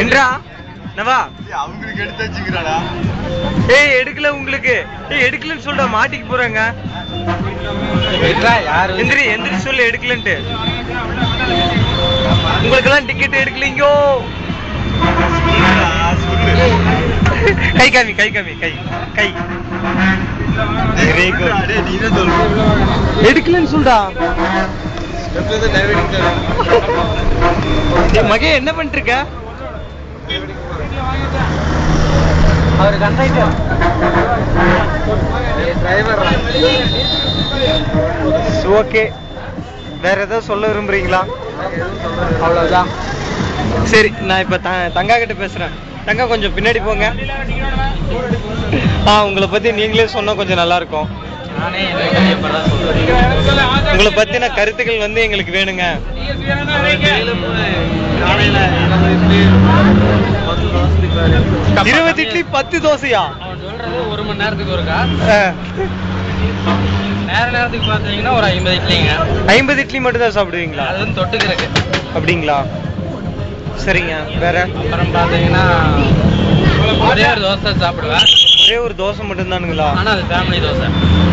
என்றா நவா அவங்களுக்கு எடுத்து வச்சுக்கிறாடா. ஏய் எடுக்கல உங்களுக்கு. ஏய் எடுக்கலன்னு சொல்ற மாட்டிக்கு போறாங்க. எந்திரி எந்திரி சொல்லு எடுக்கலன்ட்டு. உங்களுக்கெல்லாம் டிக்கெட் எடுக்கலீங்கோ. கை காமி கை காமி கை கை எடுக்கலன்னு சொல்றா. மகே என்ன பண்ணிட்டு இருக்க? அவர் கண்டக்டர் டிரைவர். ஓகே, வேற ஏதாவது சொல்ல விரும்புறீங்களா? அவ்வளவுதான். சரி, நான் இப்ப தங்கா கிட்ட பேசுறேன். தங்கா கொஞ்சம் பின்னாடி போங்க. உங்களை பத்தி நீங்களே சொன்னா கொஞ்சம் நல்லா இருக்கும். உங்களை பத்தின கருத்துக்கள் வந்து எங்களுக்கு வேணுங்க. 20 இட்லி 10 தோசையா? ஒரு மணி நேரத்துக்கு ஒருக்கா. நேரத்துக்கு பாத்தீங்கன்னா ஒரு 50 இட்லிங்க. 50 இட்லி மட்டும் தான் சாப்பிடுவீங்களா? அது வந்து தொட்டுக்கிறதுக்கு. அப்படிங்களா? சரிங்க. வேற அப்புறம் பாத்தீங்கன்னா ஒரே ஒரு தோசை சாப்பிடுவேன். ஒரே ஒரு தோசை மட்டும் தானுங்களா? ஆனா அது ஃபேமிலி தோசை.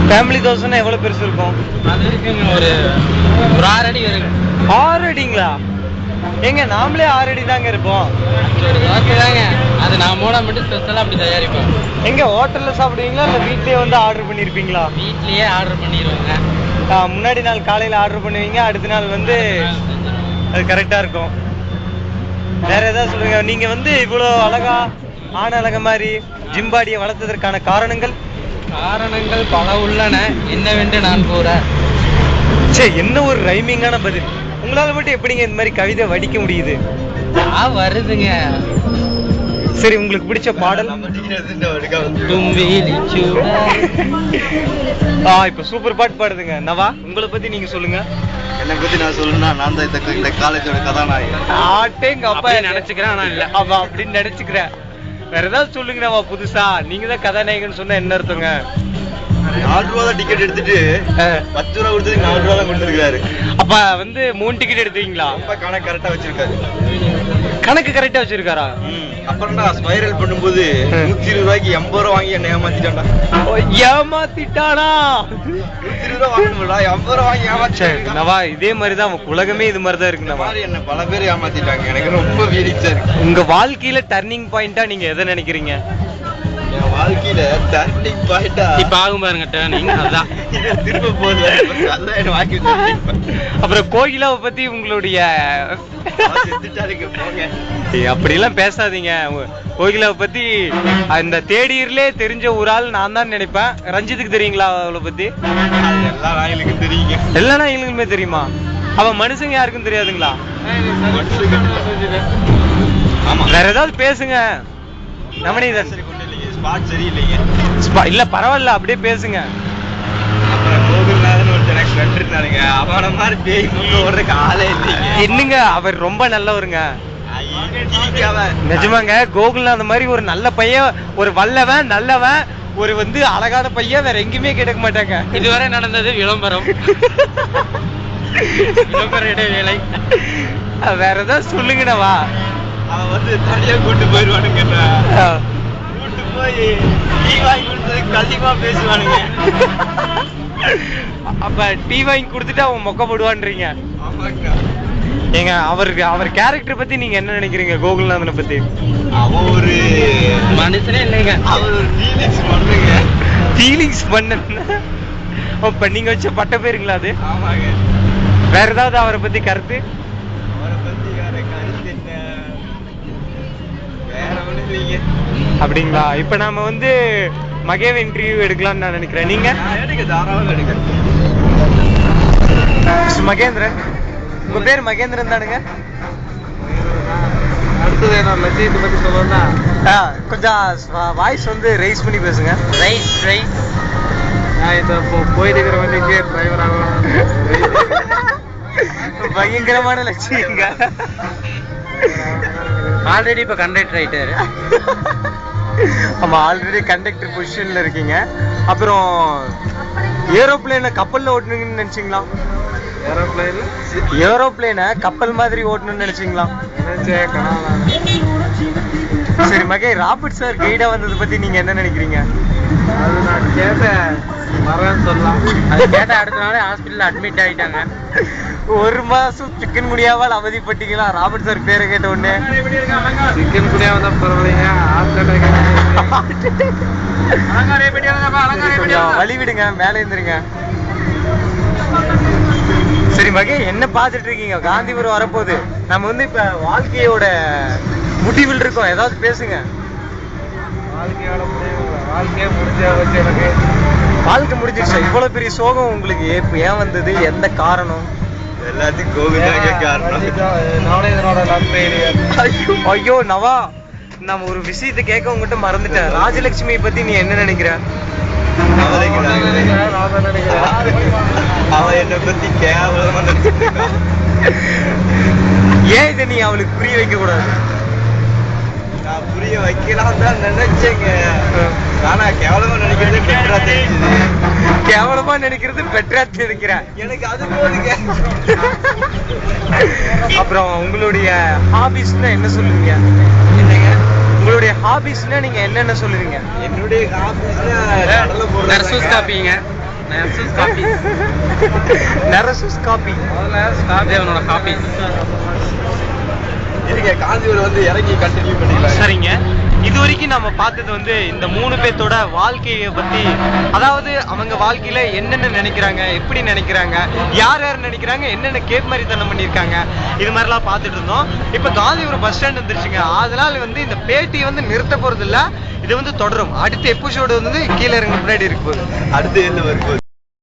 ஃபேமிலி தோசைன்னா எவ்வளவு பெருசு இருக்கும்? அது இருக்குங்க ஒரு 6 அடி இருக்கு. 6 அடிங்களா? எங்க நாமளே 6 அடி தாங்க இருப்போம். ஓகே தாங்க. அது நான் மூணா மட்டும் ஸ்பெஷலா அப்படி தயாரிப்போம். எங்க ஹோட்டல்ல சாப்பிடுவீங்களா இல்ல வீட்லயே வந்து ஆர்டர் பண்ணிருப்பீங்களா? வீட்லயே ஆர்டர் பண்ணிடுவாங்க. முன்னாடி நாள் காலையில ஆர்டர் பண்ணுவீங்க, அடுத்த நாள் வந்து அது கரெக்டா இருக்கும். வேற ஏதாவது சொல்லுங்க. நீங்க வந்து இவ்வளவு அழகா ஆன அழக மாதிரி ஜிம்பாடியை வளர்த்ததற்கான காரணங்கள் பல உள்ளன, என்னவென்று நான் கூறேன். சரி, என்ன ஒரு ரைமிங்கான பதில். உங்களால மட்டும் எப்படிங்க இந்த மாதிரி கவிதை வடிக்க முடியுது? வருதுங்க. சரி, உங்களுக்கு பிடிச்ச பாடல்? இப்ப சூப்பர் பாட்டு பாடுதுங்க. நவா, உங்களை பத்தி நீங்க சொல்லுங்க. என்னை பத்தி நான் சொல்லணும்னா, நான் தான் இந்த காலேஜோட கதாநாயகன். ஆட்டேங்க அப்பா நினைச்சுக்கிறேன். ஆனா இல்ல அவ அப்படின்னு நினைச்சுக்கிறேன். வேற ஏதாவது சொல்லுங்க நவா புதுசா. நீங்க தான் கதாநாயகன் சொன்னா என்ன அர்த்தங்க? 4 ரூபா தான் டிக்கெட் எடுத்துட்டு 10 ரூபா கொடுத்தது 4 ரூபா தான் கொடுத்துருக்காரு. அப்ப வந்து 3 டிக்கெட் எடுத்தீங்களா? அப்ப கணக்கு கரெக்டா வச்சிருக்காரு. கணக்கு கரெக்டா வச்சிருக்காரா? அப்புறம்டா ஸ்பைரல் பண்ணும்போது 120 ரூபாய்க்கு 80 ரூபா வாங்கி என்ன ஏமாத்திட்டான்டா. ஏமாத்திட்டானா? 120 ரூபா வாங்கணும்டா, 80 ரூபா வாங்கி ஏமாத்திட்டான். நவா, இதே மாதிரிதான் உலகமே இது மாதிரிதான் இருக்கு நவா. என்ன பல பேர் ஏமாத்திட்டாங்க. எனக்கு ரொம்ப ஃபீலிங்ஸா இருக்கு. உங்க வாழ்க்கையில டர்னிங் பாயிண்டா நீங்க எதை நினைக்கிறீங்க? என் வாழ்க்கையில டர்னிங் பாயிண்டா இப்ப ஆகும் பாருங்க டர்னிங். அதான் திரும்ப போகுது. அதான் என்ன வாங்கி. அப்புறம் கோகிலாவை பத்தி உங்களுடைய அப்படி எல்லாம் பேசாதீங்க. கோகிலாவை பத்தி அந்த தேடியிலே தெரிஞ்ச ஒரு ஆள் நான் தான் நினைப்பேன். ரஞ்சித்துக்கு தெரியுங்களா அவளை பத்தி? எல்லா நாய்களுக்கும் தெரியுங்க. எல்லா நாய்களுக்குமே தெரியுமா? அவன் மனுஷங்க யாருக்கும் தெரியாதுங்களா? ஆமா. வேற ஏதாவது பேசுங்க நவநீதன். ஸ்பாட் சரியில்லைங்க. இல்ல பரவாயில்ல, அப்படியே பேசுங்க. அப்புறம் கோகுல்நாதன் ஒருத்தர் எனக்கு கண்டிருந்தாருங்க. அவன மாதிரி பேய் முன்ன ஓடுறதுக்கு ஆளே இல்லைங்க. என்னங்க, அவர் ரொம்ப நல்லவருங்க. நிஜமாங்க, கோகுல்நாதன் மாதிரி ஒரு நல்ல பையன், ஒரு வல்லவன் நல்லவன், ஒரு வந்து அழகான பையன் வேற எங்கேயுமே கிடைக்க மாட்டாங்க. இதுவரை நடந்தது விளம்பரம். விளம்பர இடைவேளை. வேற ஏதாவது சொல்லுங்கடவா. அவன் வந்து தனியா கூட்டு போயிருவானுங்க. கூட்டு போய் டீ வாங்கி கொடுத்ததுக்கு அதிகமா பேசுவானுங்க. அப்ப டீ வாங்கி கொடுத்துட்டு அவன் மொக்க போடுவான்றீங்க. ஏங்க, அவர் கேரக்டர் பத்தி நீங்க என்ன நினைக்கிறீங்க? கோகுல்நாதனை பத்தி? அவன் ஒரு மனுஷனே இல்லைங்க. அவர் ஒரு ஃபீலிங்ஸ் பண்ணுங்க. ஃபீலிங்ஸ் பண்ண இப்ப நீங்க வச்ச பட்ட பேருங்களா அது? ஆமாங்க. வேற ஏதாவது அவரை பத்தி கருத்து? அவரை பத்தி வேற கருத்து என்ன? வேற ஒண்ணு இல்லைங்க. அப்படிங்களா? இப்ப நாம வந்து மகேவ் இன்டர்வியூ எடுக்கலாம்னு நான் நினைக்கிறேன். நீங்க எடுக்க தாராளமா எடுக்க. மகேந்திரன், உங்க பேர் மகேந்திரன் தானுங்க? அடுத்தது என்ன லட்சியத்தை பத்தி சொல்லணும்னா, கொஞ்சம் வாய்ஸ் வந்து ரைஸ் பண்ணி பேசுங்க. ரைஸ் நான் இந்த போயிட்டு இருக்கிற வண்டிக்கு டிரைவர் ஆகணும். பயங்கரமான லட்சியங்க. ஆல்ரெடி இப்ப கண்டக்டர் ஆயிட்டாரு. ஆமா, ஆல்ரெடி கண்டக்டர் பொசிஷன்ல இருக்கீங்க. அப்புறம் ஏரோப்ளேன்ல கப்பல்ல ஓட்டுனீங்கன்னு நினைச்சீங்களா? ஏரோப்ளைன்ல ஏரோப்ளேனை கப்பல் மாதிரி ஓட்டணும்னு நினைச்சீங்களா? சரி மகே, ராபர்ட் சார் கைடா வந்ததை பத்தி நீங்க என்ன நினைக்கிறீங்க? அது நான் கேட்டேன், வரேன்னு சொல்லலாம். அது கேட்ட அடுத்த நாளே ஹாஸ்பிட்டல் அட்மிட் ஆயிட்டாங்க. 1 மாசம் சிக்கன் குனியாவால் அவதிப்பட்டீங்களா ராபர்ட் சார் பேரை கேட்ட உடனே? சிக்கன் குடியா வந்தா பரவாயில்லைங்க, கொஞ்சம் வழி விடுங்க, மேலே இருந்துருங்க. சரி மகே, என்ன பார்த்துட்டு இருக்கீங்க? காந்திபுரம் வரப்போகுது. நம்ம வந்து இப்ப வாழ்க்கையோட முடிவில் இருக்கோம், ஏதாவது பேசுங்க. வாழ்க்கையே முடிஞ்சா வச்சு எனக்கு வாழ்க்கை முடிஞ்சிருச்சா? இவ்வளவு பெரிய சோகம் உங்களுக்கு ஏன் வந்தது? எந்த காரணம்? எல்லாத்தையும் கோவிந்தாங்க காரணம். நானே இதனோட நன்மை. ஐயோ நவா, நம்ம ஒரு விஷயத்தை கேட்க உங்ககிட்ட மறந்துட்டேன். ராஜலட்சுமியை பத்தி நீ என்ன நினைக்கிற? அவன் என்னை பத்தி கேவலமா நினைச்சிட்டு இருக்கான். ஏன் இதை நீ அவளுக்கு புரிய வைக்க கூடாது? நான் புரிய வைக்கலாம் தான் நினைச்சேங்க, ஆனா கேவலமா நினைக்கிறது பெட்டரா தெரிஞ்சுது. கேவலமா நினைக்கிறது பெட்டரா தெரிவிக்கிற எனக்கு அது போதுங்க. அப்புறம் உங்களுடைய ஹாபிஸ்னா என்ன சொல்லுவீங்க? உங்களுடைய ஹாபிஸ்னா நீங்க என்னென்ன சொல்லுவீங்க? என்னுடைய ஹாபிஸ்னா கடலை போடுறது. நர்சூஸ் காப்பிங்க. நர்சூஸ் காப்பி. நரசூஸ் காப்பி. அது அவனோட காப்பி. இதுங்க காஞ்சிபுரம் வந்து இறங்கி கண்டினியூ பண்ணிக்கலாம். சரிங்க, இது வரைக்கும் நம்ம பார்த்தது வந்து இந்த 3 பேர்த்தோட வாழ்க்கையை பத்தி, அதாவது அவங்க வாழ்க்கையில என்னென்ன நினைக்கிறாங்க, எப்படி நினைக்கிறாங்க, யார் யார் நினைக்கிறாங்க, என்னென்ன கேப் மாதிரி தனம் பண்ணியிருக்காங்க, இது மாதிரிலாம் பார்த்துட்டு இருந்தோம். இப்போ காந்திபுரம் பஸ் ஸ்டாண்ட் வந்துருச்சுங்க. அதனால வந்து இந்த பேட்டி வந்து நிறுத்த போறது இல்ல, இது வந்து தொடரும். அடுத்த எபிசோடு வந்து கீழே இறங்க முன்னாடி இருக்கு போகுது. அடுத்து என்ன வரும்போது